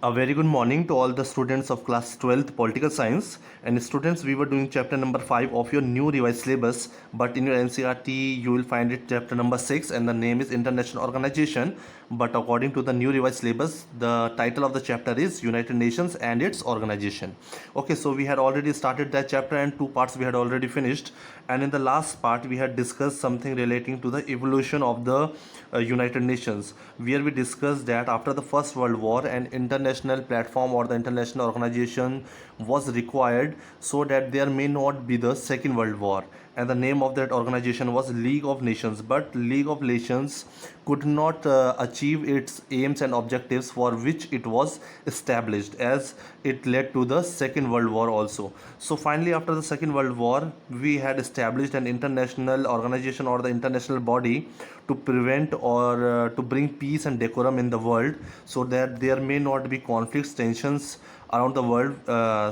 A very good morning to all the students of class 12th political science. And students, we were doing chapter number 5 of your new revised syllabus, but in your NCRT you will find it chapter number 6 and the name is International Organization. But according to the new revised syllabus, the title of the chapter is United Nations and its organization. Okay, so we had already started that chapter and two parts we had already finished. And in the last part we had discussed something relating to the evolution of the United Nations, where we discussed that after the First World War an international platform or the international organization was required so that there may not be the Second World War, and the name of that organization was League of Nations. But League of Nations could not achieve its aims and objectives for which it was established, as it led to the Second World War also. So finally, after the Second World War, we had established an international organization or the international body to prevent or to bring peace and decorum in the world, so that there may not be conflicts, tensions around the world.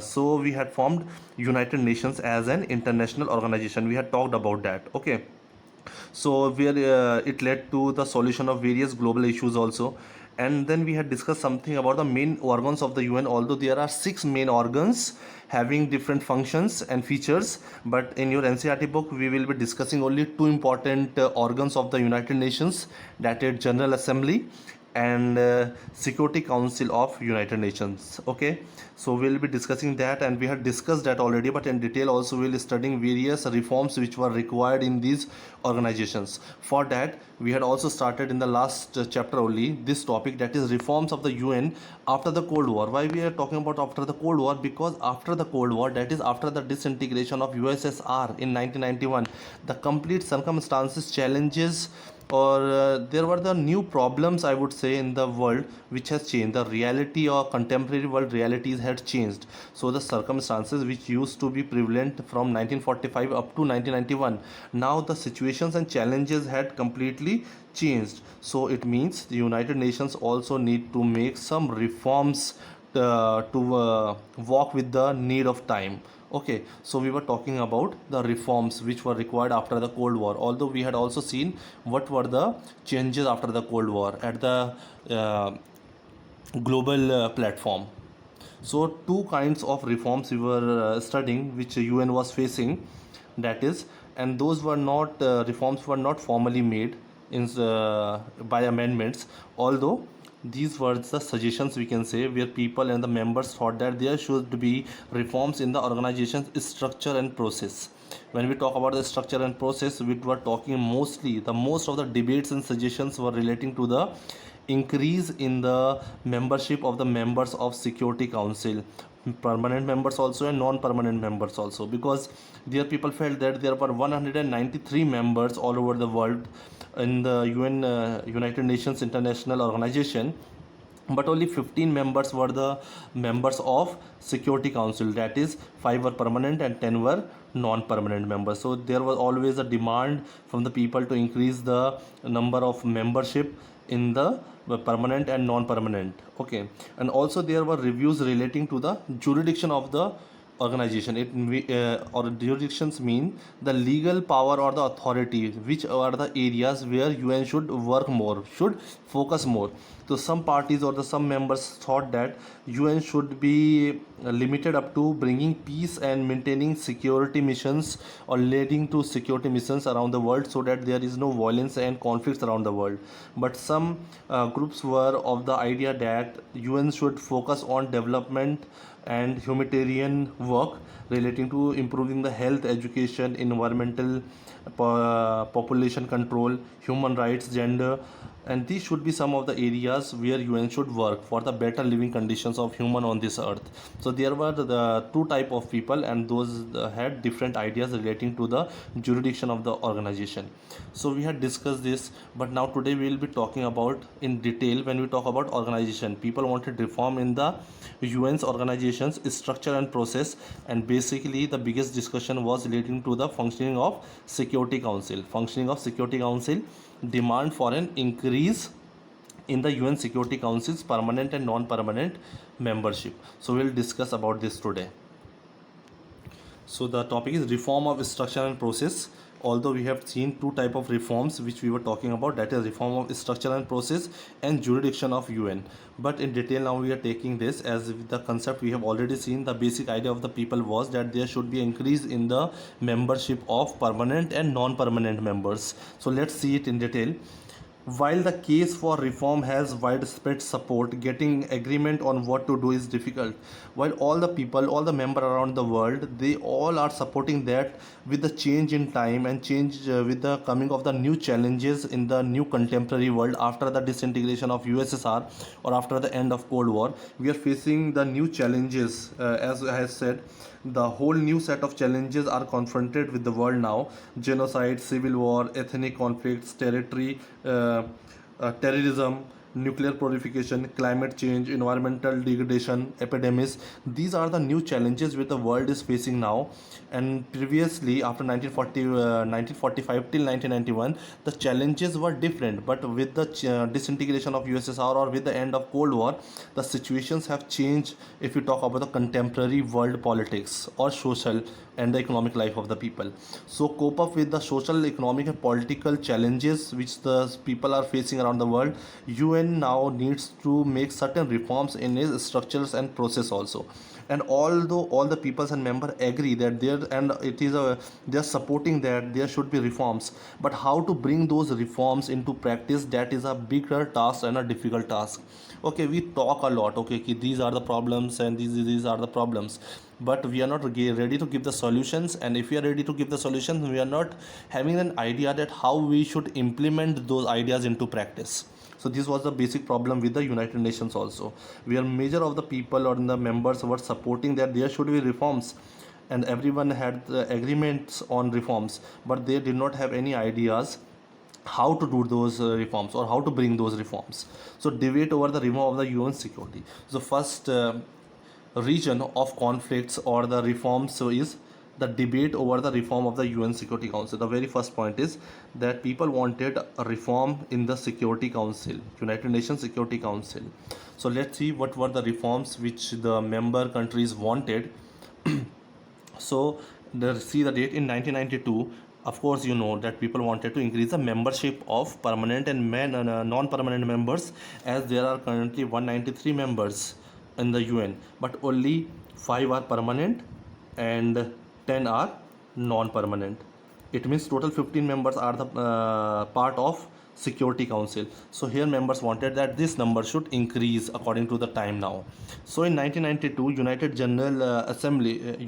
So we had formed United Nations as an international organization. We had talked about that. Okay, so where it led to the solution of various global issues also. And then we had discussed something about the main organs of the UN, although there are 6 main organs having different functions and features. But in your NCRT book we will be discussing only two important organs of the United Nations, that is General Assembly and Security Council of United Nations. Okay, so we'll be discussing that, and we had discussed that already, but in detail also we'll be studying various reforms which were required in these organizations. For that we had also started in the last chapter only this topic, that is reforms of the UN after the Cold War. Why we are talking about after the Cold War? Because after the Cold War, that is after the disintegration of USSR in 1991, the complete circumstances, challenges, or there were the new problems, I would say, in the world which has changed. The reality or contemporary world realities had changed. So the circumstances which used to be prevalent from 1945 up to 1991, now the situations and challenges had completely changed. So it means the United Nations also need to make some reforms to walk with the need of time. Okay, so we were talking about the reforms which were required after the Cold War, although we had also seen what were the changes after the Cold War at the global platform. So two kinds of reforms we were studying which UN was facing, that is, and those were not reforms were not formally made in by amendments, although these were the suggestions, we can say, where people and the members thought that there should be reforms in the organization's structure and process. When we talk about the structure and process, we were talking mostly, the most of the debates and suggestions were relating to the increase in the membership of the members of Security Council, permanent members also and non-permanent members also, because there people felt that there were 193 members all over the world in the UN, United Nations International Organization, but only 15 members were the members of Security Council, that is 5 were permanent and 10 were non-permanent members. So there was always a demand from the people to increase the number of membership in the permanent and non-permanent. Okay, and also there were reviews relating to the jurisdiction of the organization. Or jurisdictions mean the legal power or the authority, which are the areas where UN should work more, should focus more. So some parties or the some members thought that UN should be limited up to bringing peace and maintaining security missions or leading to security missions around the world, so that there is no violence and conflicts around the world. But some groups were of the idea that UN should focus on development and humanitarian work relating to improving the health, education, environmental, population control, human rights, gender, and these should be some of the areas where UN should work for the better living conditions of human on this earth. So there were the two type of people, and those had different ideas relating to the jurisdiction of the organization. So we had discussed this, but now today we will be talking about in detail. When we talk about organization, people wanted reform in the UN's organization's structure and process, and basically the biggest discussion was relating to the functioning of Security Council. Functioning of Security Council, demand for an increase in the UN Security Council's permanent and non-permanent membership. So we'll discuss about this today. So the topic is reform of structure and process. although we have seen two type of reforms which we were talking about, that is reform of structure and process and jurisdiction of UN. But in detail now we are taking this as the concept we have already seen. The basic idea of the people was that there should be increase in the membership of permanent and non-permanent members. So let's see it in detail. While the case for reform has widespread support, getting agreement on what to do is difficult. While all the people, all the members around the world, they all are supporting that with the change in time and change with the coming of the new challenges in the new contemporary world after the disintegration of USSR or after the end of Cold War, we are facing the new challenges. As I have said, the whole new set of challenges are confronted with the world now: genocide, civil war, ethnic conflicts, terrorism, nuclear proliferation, climate change, environmental degradation, epidemics. These are the new challenges which the world is facing now. And previously, after 1945 till 1991, the challenges were different. But with the disintegration of USSR or with the end of Cold War, the situations have changed. If you talk about the contemporary world politics or social and the economic life of the people, so cope up with the social, economic and political challenges which the people are facing around the world, UN now needs to make certain reforms in its structures and process also. And although all the peoples and members agree that there, and it is a, they are supporting that there should be reforms, but how to bring those reforms into practice, that is a bigger task and a difficult task. Okay, we talk a lot, okay, these are the problems and these are the problems, but we are not ready to give the solutions. And if we are ready to give the solutions, we are not having an idea that how we should implement those ideas into practice. So this was the basic problem with the United Nations also, where major of the people or the members were supporting that there should be reforms, and everyone had the agreements on reforms, but they did not have any ideas how to do those reforms or how to bring those reforms. So debate over the reform of the UN security. So first region of conflicts or the reforms so is the debate over the reform of the UN Security Council. The very first point is that people wanted a reform in the Security Council, United Nations Security Council. So let's see what were the reforms which the member countries wanted. So see the date in 1992. Of course, you know that people wanted to increase the membership of permanent and non-permanent members, as there are currently 193 members in the UN, but only 5 are permanent and 10 are non-permanent. It means total 15 members are the part of Security Council. So here members wanted that this number should increase according to the time now. So in 1992,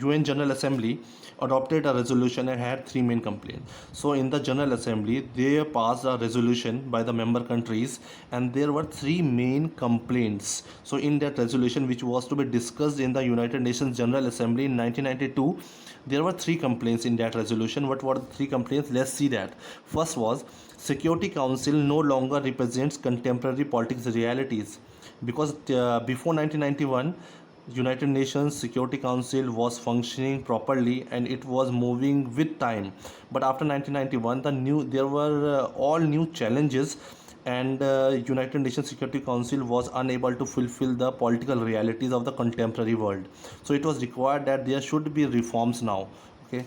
UN General Assembly adopted a resolution and had three main complaints. So in the General Assembly, they passed a resolution by the member countries, and there were three main complaints. So in that resolution, which was to be discussed in the United Nations General Assembly in 1992, there were three complaints in that resolution. What were the three complaints? Let's see that. First was, Security Council no longer represents contemporary politics realities, because before 1991, United Nations Security Council was functioning properly and it was moving with time. But after 1991, there were all new challenges, and United Nations Security Council was unable to fulfill the political realities of the contemporary world. So it was required that there should be reforms now. Okay.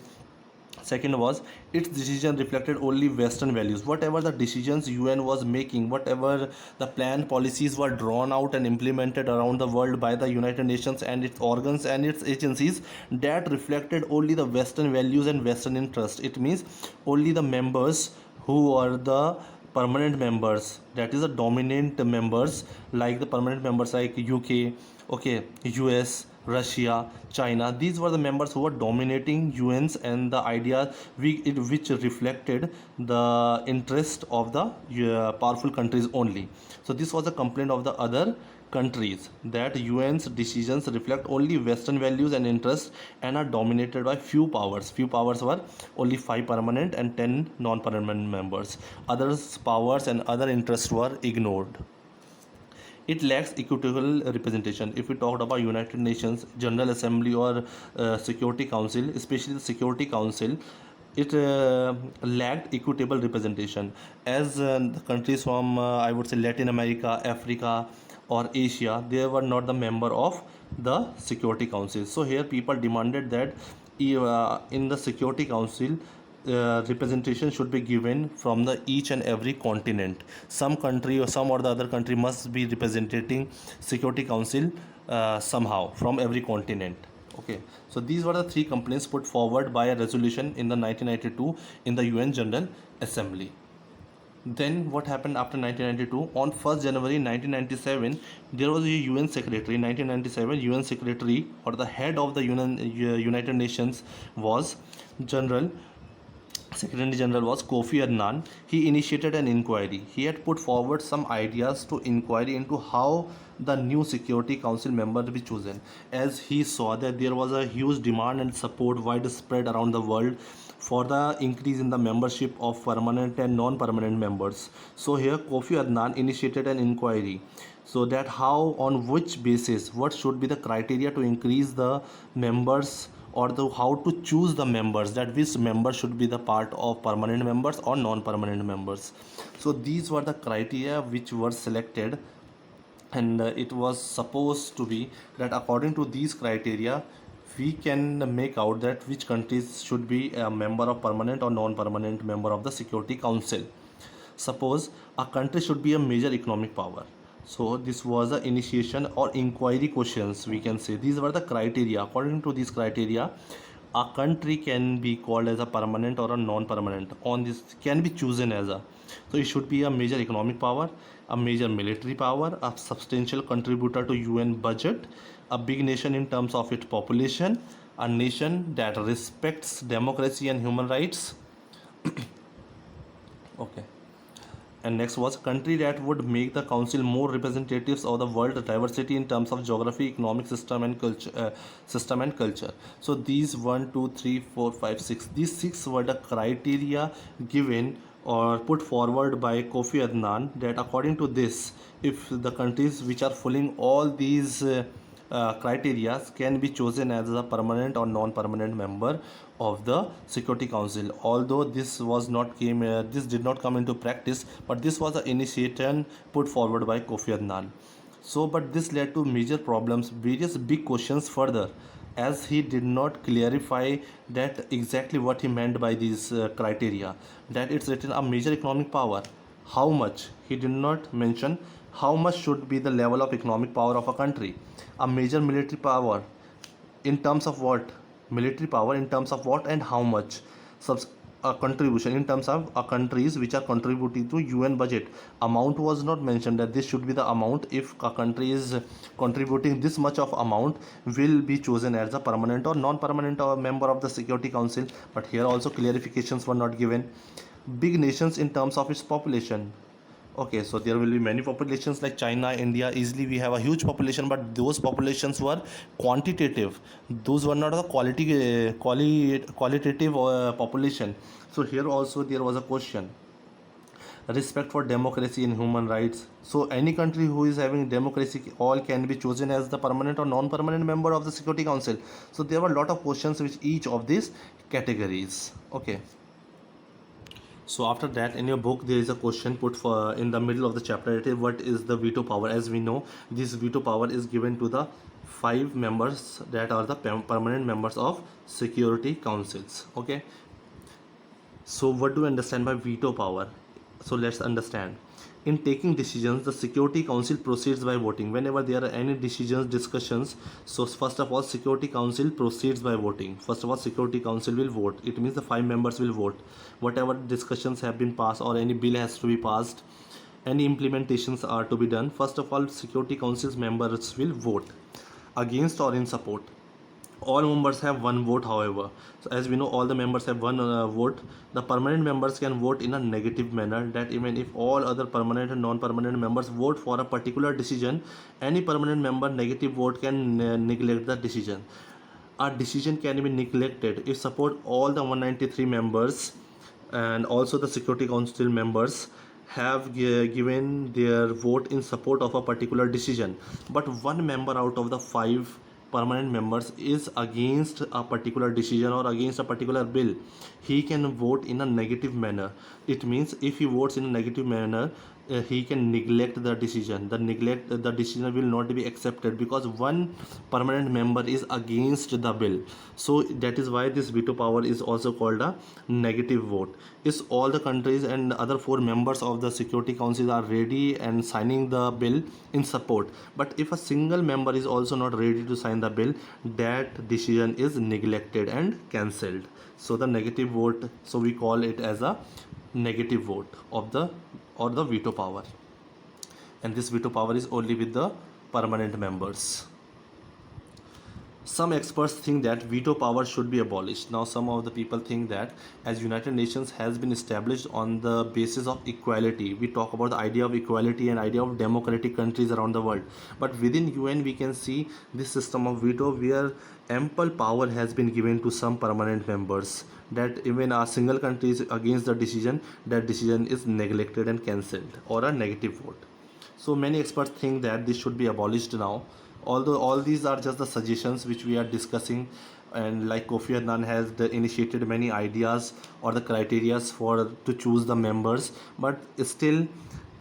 Second was, its decision reflected only Western values. Whatever the decisions UN was making, whatever the planned policies were drawn out and implemented around the world by the United Nations and its organs and its agencies, that reflected only the Western values and Western interests. It means only the members who are the permanent members, that is the dominant members, like the permanent members like UK, okay, US, Russia, China. These were the members who were dominating UNs and the idea which reflected the interest of the powerful countries only. So this was a complaint of the other countries, that UN's decisions reflect only Western values and interests and are dominated by few powers. Few powers were only 5 permanent and 10 non-permanent members. Others powers and other interests were ignored. It lacks equitable representation. If we talked about United Nations General Assembly or Security Council, especially the Security Council, it lacked equitable representation, as the countries from I would say Latin America, Africa or Asia, they were not the member of the Security Council. So here people demanded that in the Security Council, representation should be given from the each and every continent. Some country or some or the other country must be representing Security Council somehow from every continent. Okay, so these were the three complaints put forward by a resolution in the 1992 in the UN General Assembly. Then what happened after 1992? On 1st January 1997, there was a UN secretary. 1997 UN secretary or the head of the United Nations was General Secretary General was Kofi Annan. He initiated an inquiry. He had put forward some ideas to inquiry into how the new Security Council member to be chosen, as he saw that there was a huge demand and support widespread around the world for the increase in the membership of permanent and non-permanent members. So here Kofi Annan initiated an inquiry, so that how, on which basis, what should be the criteria to increase the members, or the how to choose the members, that which member should be the part of permanent members or non-permanent members. So these were the criteria which were selected, and it was supposed to be that according to these criteria we can make out that which countries should be a member of permanent or non-permanent member of the Security Council. Suppose a country should be a major economic power. So this was the initiation or inquiry questions, we can say. These were the criteria. According to these criteria, a country can be called as a permanent or a non-permanent. On this can be chosen as a, so it should be a major economic power, a major military power, a substantial contributor to UN budget, a big nation in terms of its population, a nation that respects democracy and human rights. Okay. And next was country that would make the council more representatives of the world diversity in terms of geography, economic system and culture. So these 1 2 3 4 5 6, these 6 were the criteria given or put forward by Kofi Annan, that according to this, if the countries which are fulfilling all these criteria can be chosen as a permanent or non-permanent member of the Security Council. Although this was not this did not come into practice, but this was the initiative put forward by Kofi Annan. So but this led to major problems, various big questions further, as he did not clarify that exactly what he meant by these criteria, that it's written a major economic power. How much? He did not mention how much should be the level of economic power of a country. A major military power in terms of what? Military power in terms of what and how much? A contribution in terms of countries which are contributing to UN budget. Amount was not mentioned, that this should be the amount. If a country is contributing this much of amount, will be chosen as a permanent or non-permanent member of the Security Council. But here also clarifications were not given. Big nations in terms of its population. Okay, so there will be many populations like China, India. Easily we have a huge population, but those populations were quantitative. Those were not the qualitative population. So here also there was a question. Respect for democracy and human rights. So any country who is having democracy, all can be chosen as the permanent or non-permanent member of the Security Council. So there were a lot of questions with each of these categories. Okay. So after that, in your book there is a question put for in the middle of the chapter. It is, what is the veto power? As we know, this veto power is given to the 5 members that are the permanent members of Security Councils. Okay, so what do we understand by veto power? So let's understand. In taking decisions, the Security Council proceeds by voting. Whenever there are any decisions, discussions, so first of all, Security Council proceeds by voting. First of all, Security Council will vote. It means the 5 members will vote. Whatever discussions have been passed or any bill has to be passed, any implementations are to be done. First of all, Security Council's members will vote against or in support. All members have one vote, however. So as we know, all the members have one vote. The permanent members can vote in a negative manner, that even if all other permanent and non-permanent members vote for a particular decision, any permanent member negative vote can neglect the decision. A decision can be neglected if support all the 193 members and also the Security Council members have given their vote in support of a particular decision, but one member out of the 5 permanent members is against a particular decision or against a particular bill, he can vote in a negative manner. It means if he votes in a negative manner, he can neglect the decision. The decision will not be accepted because one permanent member is against the bill. So that is why this veto power is also called a negative vote. Is all the countries and other four members of the Security Council are ready and signing the bill in support, but if a single member is also not ready to sign the bill, that decision is neglected and cancelled. So the negative vote, so we call it as a negative vote of the or the veto power, and this veto power is only with the permanent members. Some experts think that veto power should be abolished. Now some of the people think that as United Nations has been established on the basis of equality, we talk about the idea of equality and idea of democratic countries around the world, but within UN we can see this system of veto where ample power has been given to some permanent members, that even a single country is against the decision, that decision is neglected and cancelled or a negative vote. So many experts think that this should be abolished now, although all these are just the suggestions which we are discussing, and like Kofi Annan has initiated many ideas or the criterias for to choose the members, but still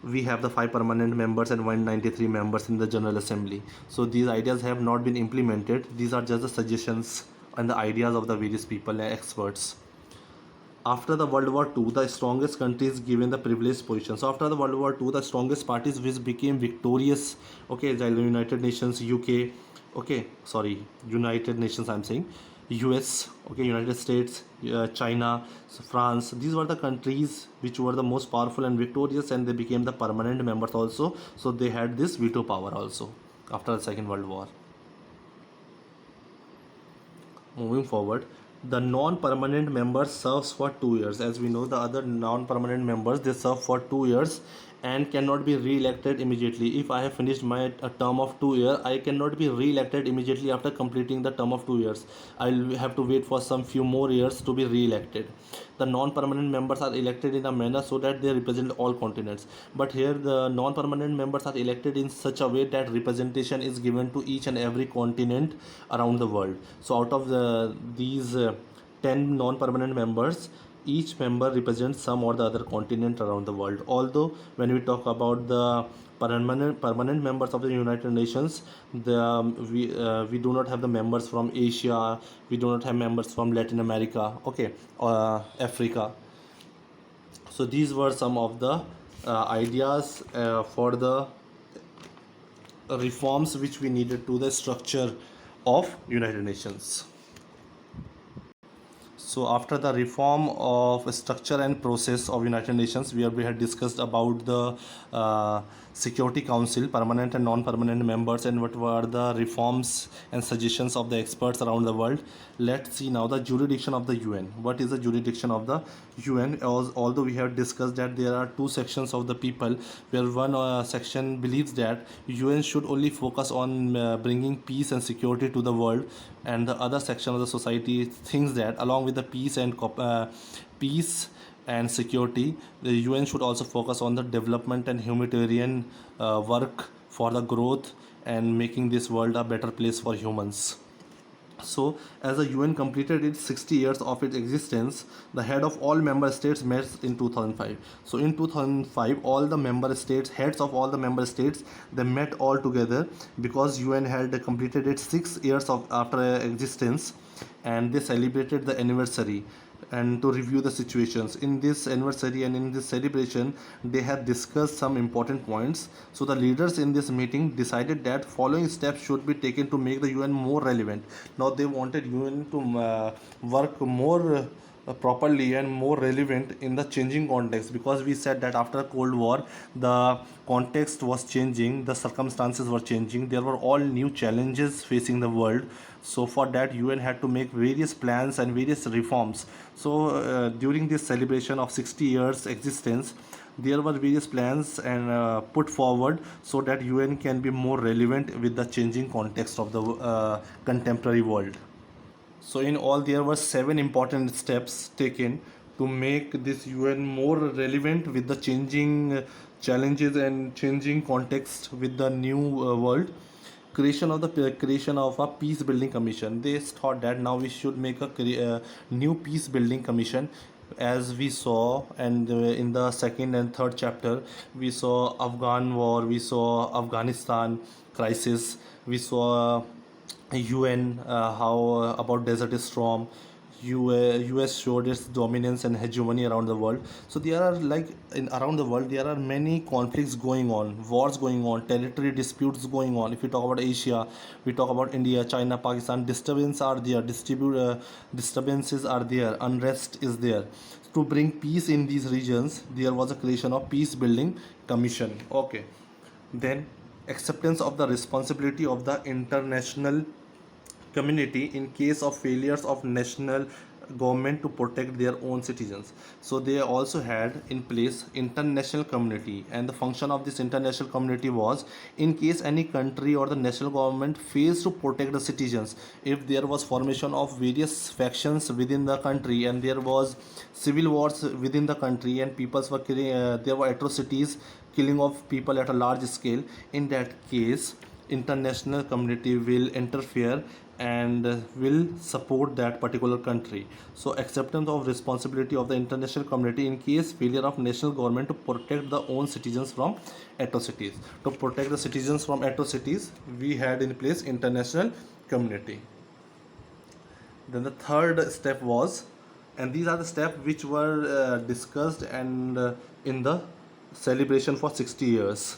we have the 5 permanent members and 193 members in the General Assembly. So these ideas have not been implemented. These are just the suggestions and the ideas of the various people and experts. After the World War II, the strongest countries given the privileged position. So after the World War II, the strongest parties which became victorious, okay, the United Nations, UK, okay, sorry, United Nations I'm saying, US, okay, United States, China, so France, these were the countries which were the most powerful and victorious, and they became the permanent members also. So they had this veto power also after the Second World War. Moving forward, the non-permanent member serves for 2 years. As we know, the other non-permanent members, they serve for 2 years and cannot be re-elected immediately. If I have finished my term of 2 years, I cannot be re-elected immediately after completing the term of 2 years. I'll have to wait for some few more years to be re-elected. The non-permanent members are elected in a manner so that they represent all continents, but here the non-permanent members are elected in such a way that representation is given to each and every continent around the world. So out of these 10 non-permanent members, each member represents some or the other continent around the world. Although when we talk about the permanent members of the United Nations, we do not have the members from Asia, we do not have members from Latin America, okay, Africa. So these were some of the ideas for the reforms which we needed to the structure of United Nations. So after the reform of structure and process of United Nations, where we had discussed about the Security Council, permanent and non-permanent members, and what were the reforms and suggestions of the experts around the world. Let's see now the jurisdiction of the UN. What is the jurisdiction of the UN? Although we have discussed that there are two sections of the people, where one section believes that UN should only focus on bringing peace and security to the world, and the other section of the society thinks that along with the peace and security, the UN should also focus on the development and humanitarian work for the growth and making this world a better place for humans. So, as the UN completed its 60 years of its existence, the head of all member states met in 2005. So, in 2005, all the member states, heads of all the member states, they met all together because UN had completed its 6 years of after existence, and they celebrated the anniversary and to review the situations. In this anniversary and in this celebration, they had discussed some important points. So the leaders in this meeting decided that following steps should be taken to make the UN more relevant. Now they wanted UN to work more properly and more relevant in the changing context, because we said that after Cold War the context was changing, the circumstances were changing, there were all new challenges facing the world. So for that UN had to make various plans and various reforms. So during this celebration of 60 years existence, there were various plans and put forward so that UN can be more relevant with the changing context of the contemporary world. So in all, there were 7 important steps taken to make this UN more relevant with the changing challenges and changing context with the new world. Creation of a peace building commission. They thought that now we should make a new peace building commission as we saw, and in the second and third chapter we saw Afghan war, we saw Afghanistan crisis, we saw UN, how about Desert Storm. US showed its dominance and hegemony around the world. So there are like in around the world there are many conflicts going on, wars going on, territory disputes going on. If we talk about Asia, we talk about India, China, Pakistan. Disturbances are there, unrest is there. To bring peace in these regions, there was a creation of peace building commission. Okay, then acceptance of the responsibility of the international community in case of failures of national government to protect their own citizens. So they also had in place international community, and the function of this international community was, in case any country or the national government fails to protect the citizens, if there was formation of various factions within the country and there was civil wars within the country and peoples were killing, there were atrocities, killing of people at a large scale, in that case international community will interfere and will support that particular country. So acceptance of responsibility of the international community in case failure of national government to protect the own citizens from atrocities. To protect the citizens from atrocities, we had in place international community. Then the third step was, and these are the steps which were discussed and in the celebration for 60 years.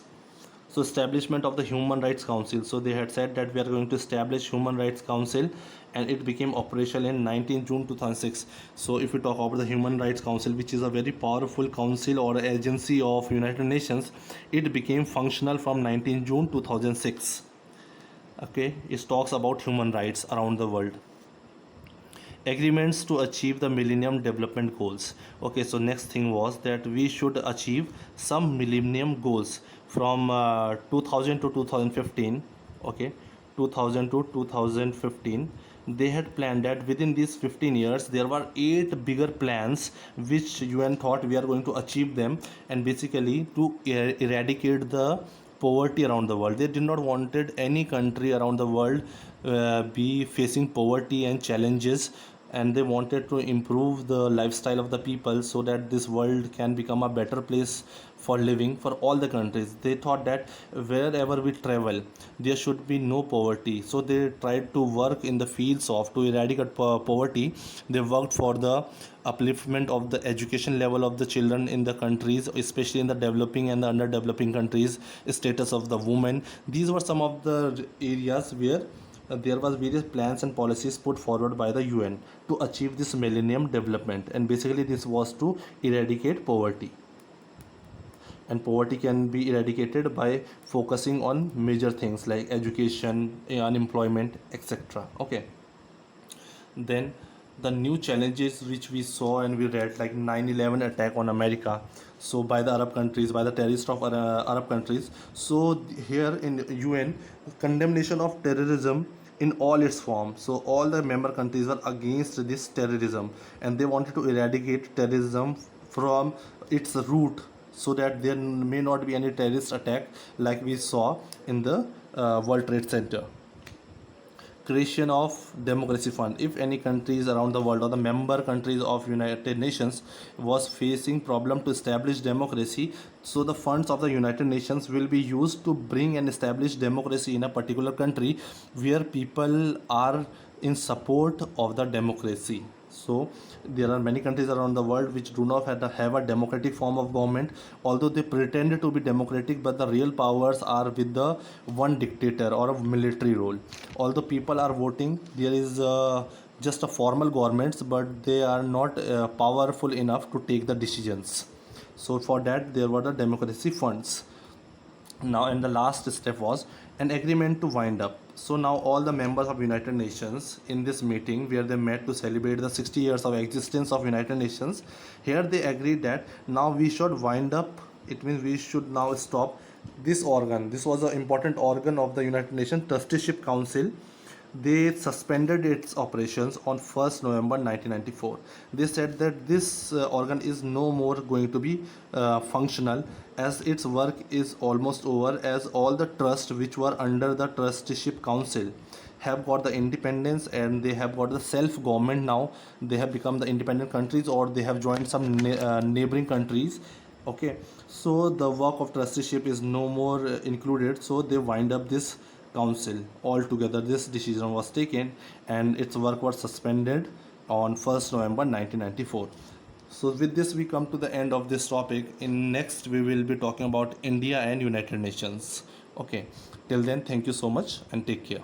So establishment of the Human Rights Council. So they had said that we are going to establish Human Rights Council, and it became operational in 19 June 2006. So if we talk about the Human Rights Council, which is a very powerful council or agency of United Nations, it became functional from 19 June 2006. Okay, it talks about human rights around the world. Agreements to achieve the Millennium Development Goals. Okay, so next thing was that we should achieve some Millennium Goals from 2000 to 2015. Okay, 2000 to 2015. They had planned that within these 15 years there were 8 bigger plans which UN thought we are going to achieve them, and basically to eradicate the poverty around the world. They did not wanted any country around the world be facing poverty and challenges, and they wanted to improve the lifestyle of the people so that this world can become a better place for living for all the countries. They thought that wherever we travel there should be no poverty, so they tried to work in the fields of to eradicate poverty. They worked for the upliftment of the education level of the children in the countries, especially in the developing and the underdeveloping countries, status of the women. These were some of the areas where there was various plans and policies put forward by the UN to achieve this millennium development, and basically this was to eradicate poverty, and poverty can be eradicated by focusing on major things like education, unemployment, etc. Okay, then the new challenges which we saw and we read, like 9/11 attack on America, so by the Arab countries, by the terrorists of Arab countries. So here in UN, condemnation of terrorism in all its forms. So all the member countries were against this terrorism, and they wanted to eradicate terrorism from its root, so that there may not be any terrorist attack like we saw in the World Trade Center. Creation of democracy fund. If any countries around the world or the member countries of United Nations was facing problem to establish democracy, so the funds of the United Nations will be used to bring and establish democracy in a particular country where people are in support of the democracy. So there are many countries around the world which do not have a democratic form of government, although they pretend to be democratic, but the real powers are with the one dictator or a military rule. Although people are voting, there is just a formal governments, but they are not powerful enough to take the decisions. So for that there were the democracy funds. Now, and the last step was an agreement to wind up. So now all the members of United Nations in this meeting where they met to celebrate the 60 years of existence of United Nations, here they agreed that now we should wind up. It means we should now stop this organ. This was an important organ of the United Nations, Trusteeship Council. They suspended its operations on 1st November 1994. They said that this organ is no more going to be functional, as its work is almost over, as all the trusts which were under the Trusteeship Council have got the independence and they have got the self government now. They have become the independent countries, or they have joined some neighboring countries. Okay, so the work of trusteeship is no more included, so they wind up this council altogether. This decision was taken and its work was suspended on 1st November 1994. So with this we come to the end of this topic. In next we will be talking about India and United Nations. Okay, till then, thank you so much and take care.